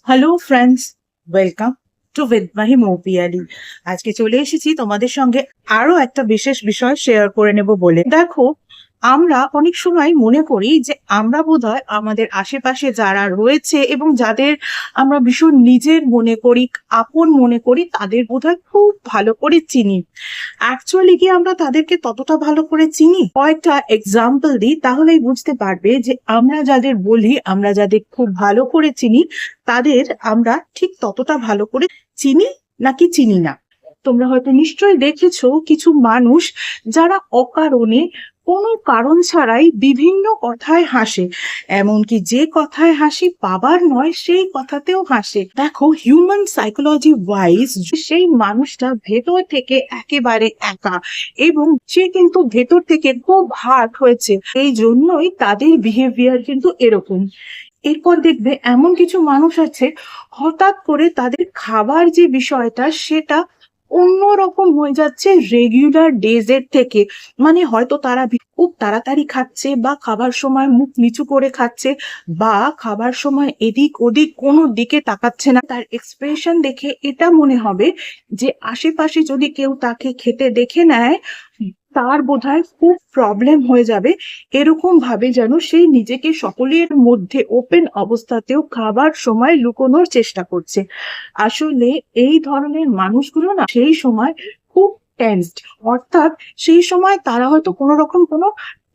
Hello friends, welcome to with Mahi Moupiyali. আজকে চলে এসেছি তোমাদের সঙ্গে আরো একটা বিশেষ বিষয় শেয়ার করে নেব বলে। দেখো, আমরা অনেক সময় মনে করি যে আমরা বোধহয় আমাদের আশেপাশে যারা রয়েছে এবং যাদের আমরা ভীষণ নিজের মনে করি, আপন মনে করি, তাদের বোধহয় খুব ভালো করে চিনি। অ্যাকচুয়ালি কি আমরা তাদেরকে ততটা ভালো করে চিনি? কয়েকটা এক্সাম্পল দিই, তাহলেই বুঝতে পারবে যে আমরা যাদের বলি আমরা যাদের খুব ভালো করে চিনি, তাদের আমরা ঠিক ততটা ভালো করে চিনি নাকি চিনি না। তোমরা হয়তো নিশ্চয়ই দেখেছো কিছু মানুষ যারা অকারণে কোনো কারণ ছাড়াই বিভিন্ন কথায় হাসে, এমনকি যে কথায় হাসি পাবার নয় সেই কথাতেও হাসে। দেখো, হিউম্যান সাইকোলজি ওয়াইজ সেই মানুষটা ভেতর থেকে একেবারে একা, এবং সে কিন্তু ভেতর থেকে খুব হার্ট হয়েছে, এই জন্যই তাদের বিহেভিয়ার কিন্তু এরকম। এরপর দেখবে এমন কিছু মানুষ আছে, হঠাৎ করে তাদের খাবার যে বিষয়টা সেটা অন্যরকম হয়ে যাচ্ছে রেগুলার ডেজ এর থেকে। মানে হয়তো তারা খুব তাড়াতাড়ি খাচ্ছে, বা খাবার সময় মুখ নিচু করে খাচ্ছে, বা খাবার সময় এদিক ওদিক কোনো দিকে তাকাচ্ছে না। তার এক্সপ্রেশন দেখে এটা মনে হবে যে আশেপাশে যদি কেউ তাকে খেতে দেখে নেয়, তার বোধহয় খুব প্রবলেম হয়ে যাবে। এরকম ভাবে যেন সেই নিজেকে সকলের মধ্যে ওপেন অবস্থাতেও খাবার সময় লুকোনোর চেষ্টা করছে। আসলে এই ধরনের মানুষগুলো না সেই সময় খুব টেন্সড, অর্থাৎ সেই সময় তারা হয়তো কোনো রকম কোনো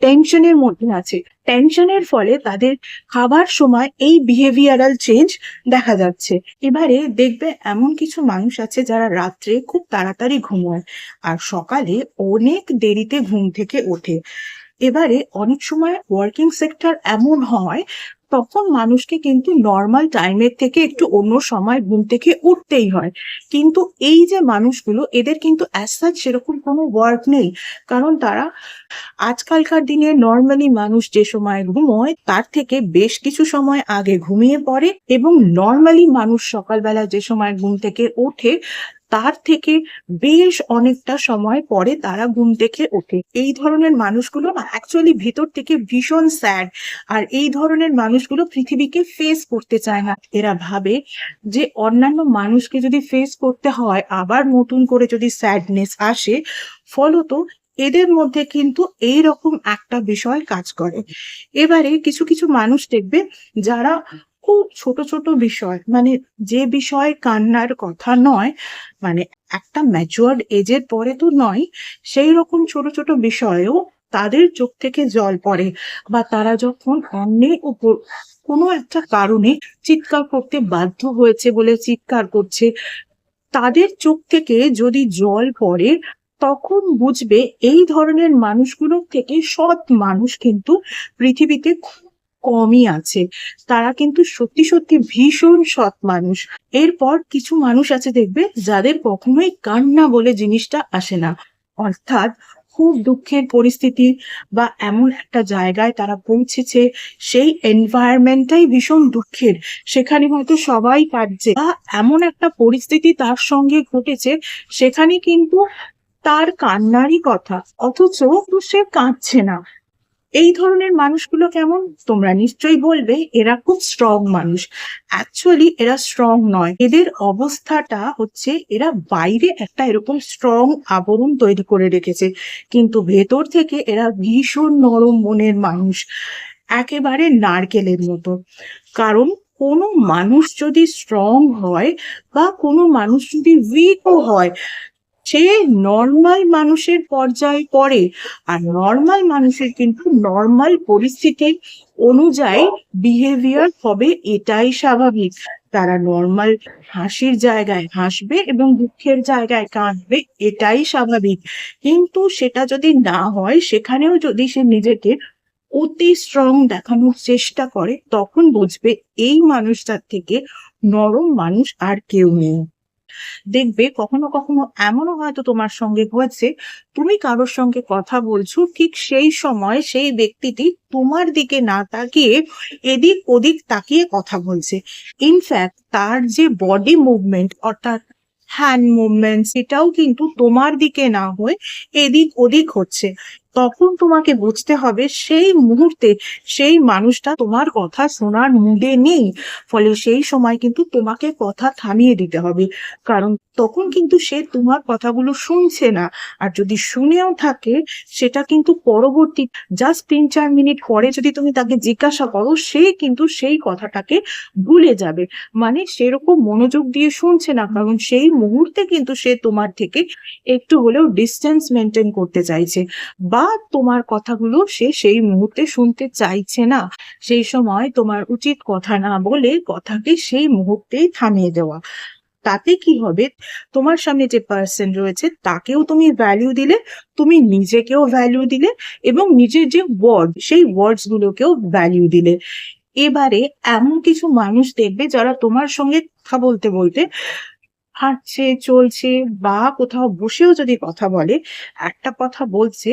টেনশনের মধ্যে আছে। টেনশনের ফলে তাদের খাবার সময় এই বিহেভিয়ারাল চেঞ্জ দেখা যাচ্ছে। এবারে দেখবে এমন কিছু মানুষ আছে যারা রাত্রে খুব তাড়াতাড়ি ঘুমোয় আর সকালে অনেক দেরিতে ঘুম থেকে ওঠে। এবারে অনেক সময় ওয়ার্কিং সেক্টর এমন হয়, তখন মানুষকে কিন্তু নর্মাল টাইমের থেকে একটু অন্য সময় ঘুম থেকে উঠতেই হয়। কিন্তু এই যে মানুষগুলো, এদের কিন্তু অ্যাজ সাচ সেরকম কোনো ওয়ার্ক নেই, কারণ তারা আজকালকার দিনে নর্মালি মানুষ যে সময় ঘুমোয় তার থেকে বেশ কিছু সময় আগে ঘুমিয়ে পড়ে, এবং নর্মালি মানুষ সকালবেলা যে সময় ঘুম থেকে ওঠে তার থেকে বেশ অনেকটা সময় পরে তারা ঘুম থেকে ওঠে। এই ধরনের মানুষগুলো না অ্যাকচুয়ালি ভেতর থেকে ভীষণ স্যাড, আর এই ধরনের মানুষগুলো পৃথিবীকে ফেস করতে চায় না। এরা ভাবে যে অন্যান্য মানুষকে যদি ফেস করতে হয়, আবার নতুন করে যদি স্যাডনেস আসে, ফলত এদের মধ্যে কিন্তু এইরকম একটা বিষয় কাজ করে। এবারে কিছু কিছু মানুষ দেখবে যারা খুব ছোট ছোট বিষয়, মানে যে বিষয় কান্নার কথা নয়, মানে একটা ম্যাচুয়ার্ড এজের পরে তো নয়, সেই রকম ছোট ছোট বিষয়েও তাদের চোখ থেকে জল পড়ে, বা তারা যখন অন্যের উপর কোনো একটা কারণে চিৎকার করতে বাধ্য হয়েছে বলে চিৎকার করছে, তাদের চোখ থেকে যদি জল পড়ে, তখন বুঝবে এই ধরনের মানুষগুলোর থেকে সৎ মানুষ কিন্তু পৃথিবীতে খুব কমই আছে। তারা কিন্তু সত্যি সত্যি ভীষণ সৎ মানুষ। এরপর কিছু মানুষ আছে দেখবে যাদের কখনোই কান্না বলে জিনিসটা আসে না, অর্থাৎ খুব দুঃখের পরিস্থিতি বা এমন একটা জায়গায় তারা পৌঁছেছে, সেই এনভায়রনমেন্টটাই ভীষণ দুঃখের, সেখানে হয়তো সবাই কাঁদছে, বা এমন একটা পরিস্থিতি তার সঙ্গে ঘটেছে সেখানে কিন্তু তার কান্নারই কথা, অথচ সে কাঁদছে না। এই ধরনের মানুষগুলো কেমন? তোমরা নিশ্চয়ই বলবে এরা খুব স্ট্রং মানুষ। অ্যাকচুয়ালি এরা স্ট্রং নয়, এদের অবস্থাটা হচ্ছে এরা বাইরে একটা এরকম স্ট্রং আবরণ তৈরি করে রেখেছে, কিন্তু ভেতর থেকে এরা ভীষণ নরম মনের মানুষ, একেবারে নারকেলের মতো। কারণ কোনো মানুষ যদি স্ট্রং হয়, বা কোনো মানুষ যদি উইকও হয়, সে নর্মাল মানুষের পর্যায়ে পড়ে, আর নর্মাল মানুষের কিন্তু নর্মাল পরিস্থিতি অনুযায়ী বিহেভিয়ার হবে, এটাই স্বাভাবিক। তারা নর্মাল হাসির জায়গায় হাসবে এবং দুঃখের জায়গায় কাঁদবে, এটাই স্বাভাবিক। কিন্তু সেটা যদি না হয়, সেখানেও যদি সে নিজেকে অতি স্ট্রং দেখানোর চেষ্টা করে, তখন বুঝবে এই মানুষটার থেকে নরম মানুষ আর কেউ নেই। দেখবে কখনো কখনো এমনও হয়তো তোমার সঙ্গে হয়েছে, তুমি কারোর সঙ্গে কথা বলছো, ঠিক সেই সময় সেই ব্যক্তিটি তোমার দিকে না তাকিয়ে এদিক ওদিক তাকিয়ে কথা বলছে। ইনফ্যাক্ট তার যে বডি মুভমেন্ট, অর্থাৎ হ্যান্ড মুভমেন্ট, সেটাও কিন্তু তোমার দিকে না হয়ে এদিক ওদিক হচ্ছে। তখন তোমাকে বুঝতে হবে সেই মুহূর্তে সেই মানুষটা তোমার কথা শোনার মুডে নেই। ফলে সেই সময় কিন্তু তোমাকে কথা থামিয়ে দিতে হবে, কারণ তখন কিন্তু সে তোমার কথাগুলো শুনছে না। আর যদি শুনেও থাকে, সেটা কিন্তু পরবর্তী জাস্ট 3-4 মিনিট পরে যদি তুমি তাকে জিজ্ঞাসা করো, সে কিন্তু সেই কথাটাকে ভুলে যাবে। মানে সেরকম মনোযোগ দিয়ে শুনছে না, কারণ সেই মুহূর্তে কিন্তু সে তোমার থেকে একটু হলেও ডিস্টেন্স মেনটেন করতে চাইছে, বা তোমার কথাগুলো সে সেই মুহূর্তে শুনতে চাইছে না। সেই সময় তোমার উচিত কথা না বলে কথাকে সেই মুহূর্তেই থামিয়ে দেওয়া। তাতে কি হবে, তোমার সামনে যে পার্সন রয়েছে তাকেও তুমি ভ্যালিউ দিলে, তুমি নিজেকেও ভ্যালিউ দিলে, এবং নিজের যে ওয়ার্ড সেই ওয়ার্ডস গুলোকেও ভ্যালিউ দিলে। এবারে এমন কিছু মানুষ দেখবে যারা তোমার সঙ্গে কথা বলতে বলতে, হাঁটছে, চলছে, বা কোথাও বসেও যদি কথা বলে, একটা কথা বলছে,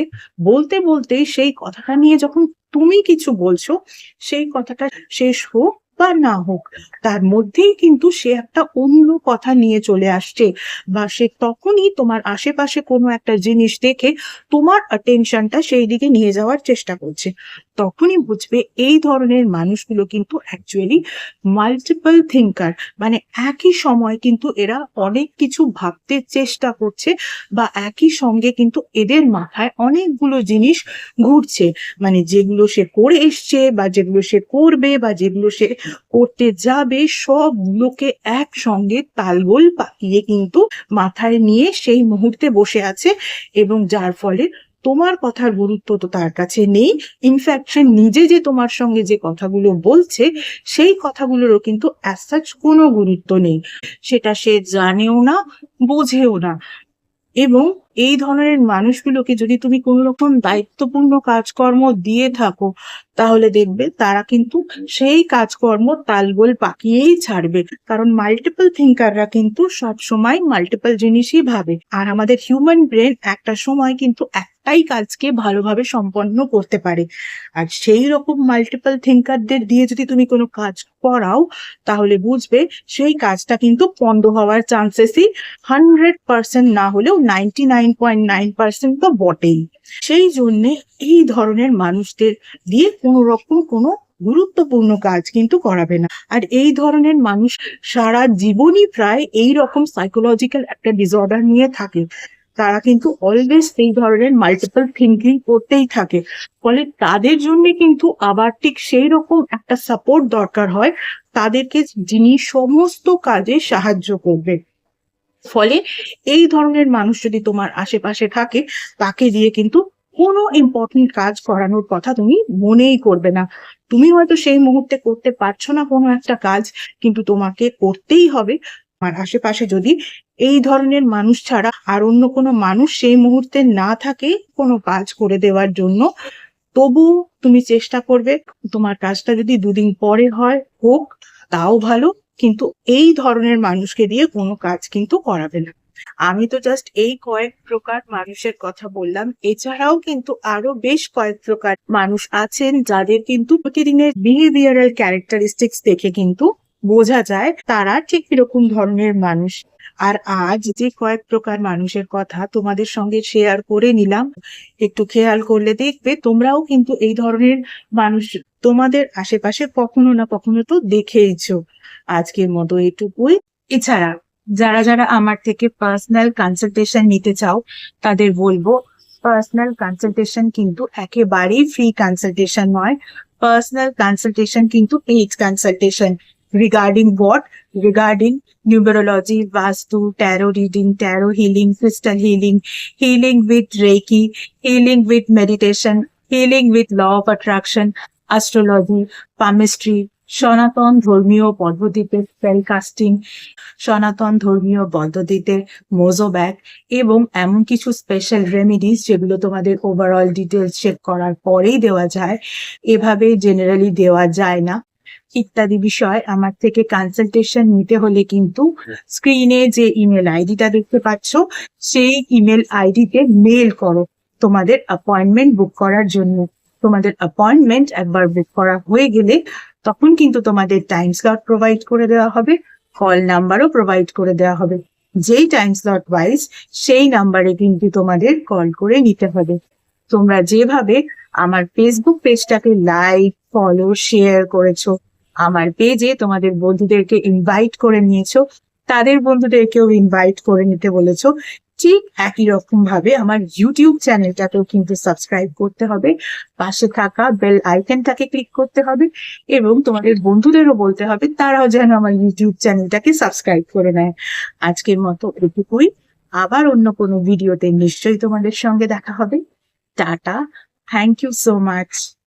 বলতে বলতেই সেই কথাটা নিয়ে যখন তুমি কিছু বলছো, সেই কথাটা শেষ হোক বা না হোক, তার মধ্যেই কিন্তু সে একটা অন্য কথা নিয়ে চলে আসছে, বা সে তখনই তোমার আশেপাশে কোনো একটা জিনিস দেখে তোমার অ্যাটেনশনটা সেই দিকে নিয়ে যাওয়ার চেষ্টা করছে। তখনই বুঝবে এই ধরনের মানুষগুলো কিন্তু অ্যাকচুয়ালি মাল্টিপল থিঙ্কার। মানে একই সময় কিন্তু এরা অনেক কিছু ভাবতে চেষ্টা করছে, বা একই সঙ্গে কিন্তু এদের মাথায় অনেকগুলো জিনিস ঘুরছে। মানে যেগুলো সে করে এসছে, বা যেগুলো সে করবে, বা যেগুলো সে করতে যাবে, সবগুলোকে একসঙ্গে তালগোল পাকিয়ে কিন্তু মাথায় নিয়ে সেই মুহূর্তে বসে আছে, এবং যার ফলে তোমার কথার গুরুত্ব তো তার কাছে নেই। ইনফ্যাক্ট সে নিজে যে তোমার সঙ্গে যে কথাগুলো বলছে, সেই কথাগুলোরও কিন্তু অ্যাজ সাচ কোনো গুরুত্ব নেই। সেটা সে জানেও না, বোঝেও না। এবং এই ধরনের মানুষগুলোকে যদি তুমি কোনো রকম দায়িত্বপূর্ণ কাজকর্ম দিয়ে থাকো, তাহলে দেখবে তারা কিন্তু সেই কাজকর্ম তালগোল পাকিয়েই ছাড়বে। কারণ মাল্টিপল থিঙ্কাররা কিন্তু সব সময় মাল্টিপল জিনিসই ভাবে, আর আমাদের হিউম্যান ব্রেন একটা সময় কিন্তু একটাই কাজকে ভালোভাবে সম্পন্ন করতে পারে। আর সেই রকম মাল্টিপল থিঙ্কারদের দিয়ে যদি তুমি কোনো কাজ করাও, তাহলে বুঝবে সেই কাজটা কিন্তু পন্ড হওয়ার চান্সেসই 100% না হলেও 99.9% তো বটেই। সেই জন্যে এই ধরনের মানুষদের দিয়ে কোনো রকম কোনো গুরুত্বপূর্ণ কাজ কিন্তু করাবে না। আর এই ধরনের মানুষ সারা জীবনই প্রায় এই রকম সাইকোলজিক্যাল একটা ডিসঅর্ডার নিয়ে থাকে। তারা কিন্তু অলওয়েজ এই ধরনের মাল্টিপল থিঙ্কিং করতেই থাকে। ফলে তাদের জন্য কিন্তু আবার ঠিক সেই রকম একটা সাপোর্ট দরকার হয়, তাদেরকে যিনি সমস্ত কাজে সাহায্য করবে। ফলে এই ধরনের মানুষ যদি তোমার আশেপাশে থাকে, তাকে দিয়ে কিন্তু কোনো ইম্পর্টেন্ট কাজ করানোর কথা তুমি মনেই করবে না। তুমি হয়তো সেই মুহূর্তে করতে পারছো না কোনো একটা কাজ, কিন্তু তোমাকে করতেই হবে। আর আশেপাশে যদি এই ধরনের মানুষ ছাড়া আর অন্য কোনো মানুষ সেই মুহূর্তে না থাকে কোনো কাজ করে দেওয়ার জন্য, তবু তুমি চেষ্টা করবে। তোমার কাজটা যদি 2 দিন পরে হয়, হোক, তাও ভালো, কিন্তু এই ধরনের মানুষকে দিয়ে কোনো কাজ কিন্তু করাবে না। আমি তো জাস্ট এই কয়েক প্রকার মানুষের কথা বললাম। এছাড়াও কিন্তু আরো বেশ কয়েক প্রকার মানুষ আছেন, যাদের কিন্তু প্রতিদিনের বিহেভিয়ারাল ক্যারেক্টারিস্টিক্স দেখে কিন্তু বোঝা যায় তারা ঠিক কিরকম ধরনের মানুষ। আর আজ যে কয়েক প্রকার মানুষের কথা তোমাদের সঙ্গে শেয়ার করে নিলাম, একটু খেয়াল করলে দেখবে তোমরাও কিন্তু এই ধরনের মানুষ তোমাদের আশেপাশে কখনো না কখনো তো দেখেইছো। আজকের মতো এটুকুই। এছাড়া যারা যারা আমার থেকে পার্সোনাল কনসালটেশন নিতে চাও, তাদের বলবো পার্সোনাল কনসালটেশন কিন্তু একেবারেই ফ্রি কনসালটেশন নয়। পার্সোনাল কনসালটেশন কিন্তু paid consultation. Regarding what? Regarding numerology, vastu, tarot reading, tarot healing, crystal healing, healing with reiki, healing with meditation, healing with law of attraction, astrology, palmistry, সনাতন ধর্মীয় পদ্ধতিতে spell casting, সনাতন ধর্মীয় পদ্ধতিতে Mojo bag, এবং এমন কিছু স্পেশাল রেমেডিস যেগুলো তোমাদের ওভারঅল ডিটেলস চেক করার পরেই দেওয়া যায়, এভাবে জেনারেলি দেওয়া যায় না, ইত্যাদি বিষয় আমার থেকে কনসালটেশন নিতে হলে কিন্তু স্ক্রিনে যে ইমেল আইডিটা দেখতে পাচ্ছ, সেই ইমেল আইডিতে মেল করো তোমাদের অ্যাপয়েন্টমেন্ট বুক করার জন্য। তোমাদের অ্যাপয়েন্টমেন্ট একবার বুক করা হয়ে গেলে তখন কিন্তু তোমাদের টাইম স্লট প্রোভাইড করে দেওয়া হবে, কল নাম্বারও প্রোভাইড করে দেওয়া হবে। যেই টাইম স্লট ওয়াইজ সেই নাম্বারে কিন্তু তোমাদের কল করে নিতে হবে। তোমরা যেভাবে আমার ফেসবুক পেজটাকে লাইক, ফলো, শেয়ার করেছো, আমার পেজে তোমাদের বন্ধুদেরকে ইনভাইট করে নিয়েছো, তাদের বন্ধুদেরকেও ইনভাইট করে নিতে বলেছো, ঠিক একই রকম ভাবে আমার ইউটিউব চ্যানেলটাকেও কিন্তু সাবস্ক্রাইব করতে হবে, পাশে থাকা বেল আইকনটাকে ক্লিক করতে হবে এবং তোমাদের বন্ধুদেরও বলতে হবে তারাও যেন আমার ইউটিউব চ্যানেলটাকে সাবস্ক্রাইব করে নেয়। আজকের মতো এটুকুই, আবার অন্য কোনো ভিডিওতে নিশ্চয়ই তোমাদের সঙ্গে দেখা হবে। Tata, thank you so much.